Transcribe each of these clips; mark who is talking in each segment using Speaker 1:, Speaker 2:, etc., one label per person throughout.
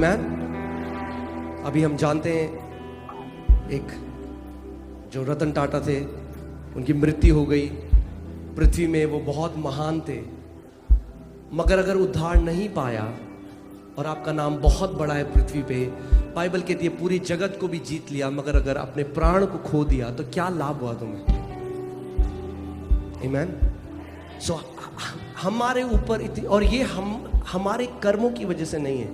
Speaker 1: आमीन। अभी हम जानते हैं एक जो रतन टाटा थे, उनकी मृत्यु हो गई। पृथ्वी में वो बहुत महान थे, मगर अगर उद्धार नहीं पाया और आपका नाम बहुत बड़ा है पृथ्वी पे, बाइबल कहती है पूरी जगत को भी जीत लिया, मगर अगर अपने प्राण को खो दिया तो क्या लाभ हुआ तुम्हें? आमीन। सो हमारे ऊपर इतनी, और ये हमारे कर्मों की वजह से नहीं है,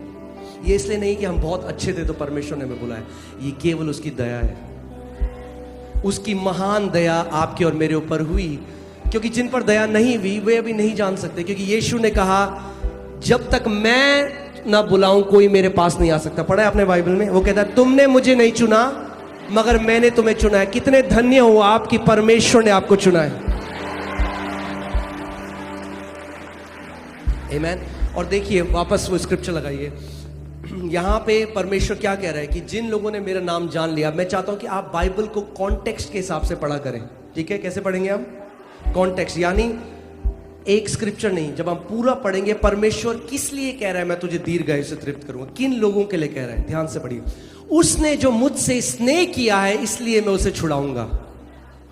Speaker 1: ये इसलिए नहीं कि हम बहुत अच्छे थे तो परमेश्वर ने हमें बुलाया, ये केवल उसकी दया है। उसकी महान दया आपके और मेरे ऊपर हुई, क्योंकि जिन पर दया नहीं हुई वे अभी नहीं जान सकते। क्योंकि यीशु ने कहा जब तक मैं ना बुलाऊं कोई मेरे पास नहीं आ सकता। पढ़ा है आपने बाइबल में? वो कहता है तुमने मुझे नहीं चुना मगर मैंने तुम्हें चुना है। कितने धन्य हो आप कि परमेश्वर ने आपको चुना है। आमीन। और देखिए वापस वो स्क्रिप्चर लगाइए, यहां पे परमेश्वर क्या कह रहा है कि जिन लोगों ने मेरा नाम जान लिया। मैं चाहता हूं कि आप बाइबल को कॉन्टेक्स्ट के हिसाब से पढ़ा करें, ठीक है? कैसे पढ़ेंगे हम? कॉन्टेक्स्ट, यानी एक स्क्रिप्चर नहीं। जब हम पूरा पढ़ेंगे परमेश्वर किस लिए कह रहा है मैं तुझे दीर्घायु से तृप्त करूंगा, किन लोगों के लिए कह रहा है, ध्यान से पढ़िए। उसने जो मुझसे स्नेह किया है इसलिए मैं उसे छुड़ाऊंगा।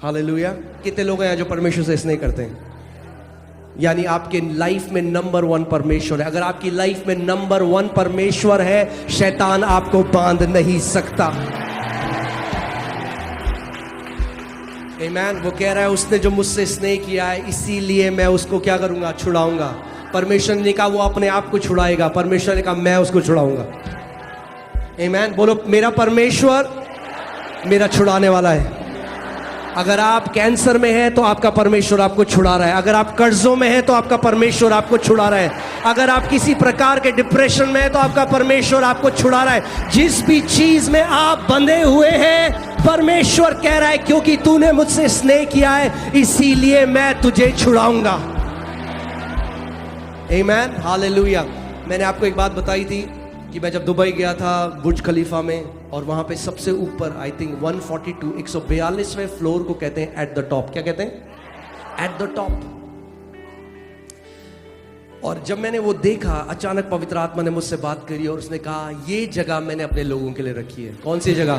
Speaker 1: हालेलुया। कितने लोग हैं जो परमेश्वर से स्नेह करते हैं? यानी आपके लाइफ में नंबर 1 परमेश्वर है। अगर आपकी लाइफ में नंबर 1 परमेश्वर है, शैतान आपको बांध नहीं सकता। आमीन। वो कह रहा है उसने जो मुझसे स्नेह किया है इसीलिए मैं उसको क्या करूंगा? छुड़ाऊंगा। परमेश्वर ने कहा वो अपने आप को छुड़ाएगा, परमेश्वर ने कहा मैं उसको छुड़ाऊंगा। आमीन। बोलो मेरा परमेश्वर मेरा छुड़ाने वाला है। अगर आप कैंसर में हैं तो आपका परमेश्वर आपको छुड़ा रहा है। अगर आप कर्जों में हैं तो आपका परमेश्वर आपको छुड़ा रहा है। अगर आप किसी प्रकार के डिप्रेशन में हैं तो आपका परमेश्वर आपको छुड़ा रहा है। जिस भी चीज में आप बंधे हुए हैं परमेश्वर कह रहा है क्योंकि तूने मुझसे स्नेह किया है इसीलिए मैं तुझे छुड़ाऊंगा। आमीन। हालेलुया। मैंने आपको एक बात बताई थी कि मैं जब दुबई गया था बुर्ज खलीफा में, और वहां पे सबसे ऊपर आई थिंक 142वें फ्लोर को कहते हैं एट द टॉप। क्या कहते हैं? At the top. और जब मैंने वो देखा, अचानक पवित्र आत्मा ने मुझसे बात करी और उसने कहा ये जगह मैंने अपने लोगों के लिए रखी है। कौन सी जगह?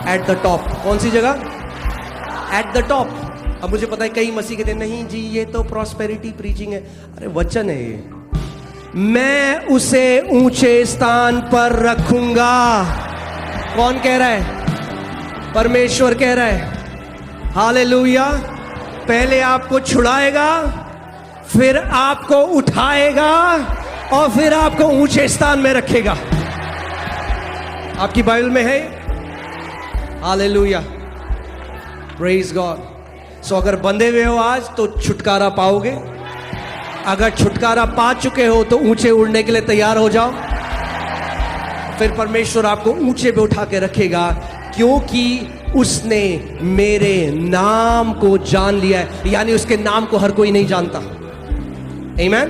Speaker 1: At the top. कौन सी जगह? At the top. अब मुझे पता है कई मसीह कहते हैं नहीं जी ये तो प्रॉस्पेरिटी प्रीचिंग है। अरे वचन है ये, मैं उसे ऊंचे स्थान पर रखूंगा। कौन कह रहा है? परमेश्वर कह रहा है। हालेलुया। पहले आपको छुड़ाएगा, फिर आपको उठाएगा और फिर आपको ऊंचे स्थान में रखेगा। आपकी बाइबल में है। हालेलुया। Praise God. सो अगर बंधे हुए हो आज तो छुटकारा पाओगे। अगर छुटकारा पा चुके हो तो ऊंचे उड़ने के लिए तैयार हो जाओ। फिर परमेश्वर आपको ऊंचे पे उठा के रखेगा क्योंकि उसने मेरे नाम को जान लिया है। यानी उसके नाम को हर कोई नहीं जानता। आमीन।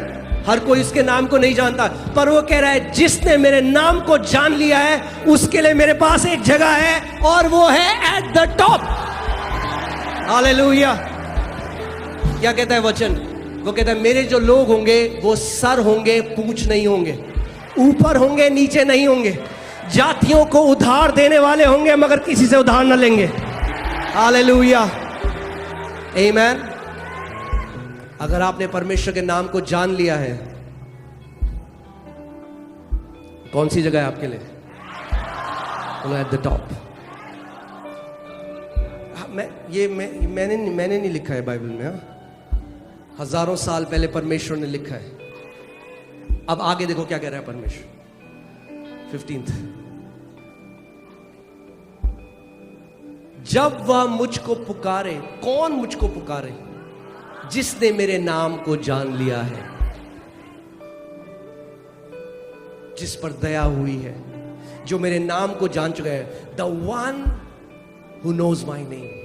Speaker 1: हर कोई उसके नाम को नहीं जानता, पर वो कह रहा है जिसने मेरे नाम को जान लिया है उसके लिए मेरे पास एक जगह है और वो है एट द टॉप। हालेलुया। क्या कहता है वचन? वो कहता है मेरे जो लोग होंगे वो सर होंगे, पूंछ नहीं होंगे, ऊपर होंगे नीचे नहीं होंगे, जातियों को उधार देने वाले होंगे मगर किसी से उधार न लेंगे। हालेलुया। आमीन। अगर आपने परमेश्वर के नाम को जान लिया है, कौन सी जगह है आपके लिए? बोलो एट द टॉप। मैंने नहीं लिखा है बाइबल में, हजारों साल पहले परमेश्वर ने लिखा है। अब आगे देखो क्या कह रहा है परमेश्वर। 15 जब वह मुझको पुकारे, कौन मुझको पुकारे? जिसने मेरे नाम को जान लिया है, जिस पर दया हुई है, जो मेरे नाम को जान चुका है। The one who knows my name.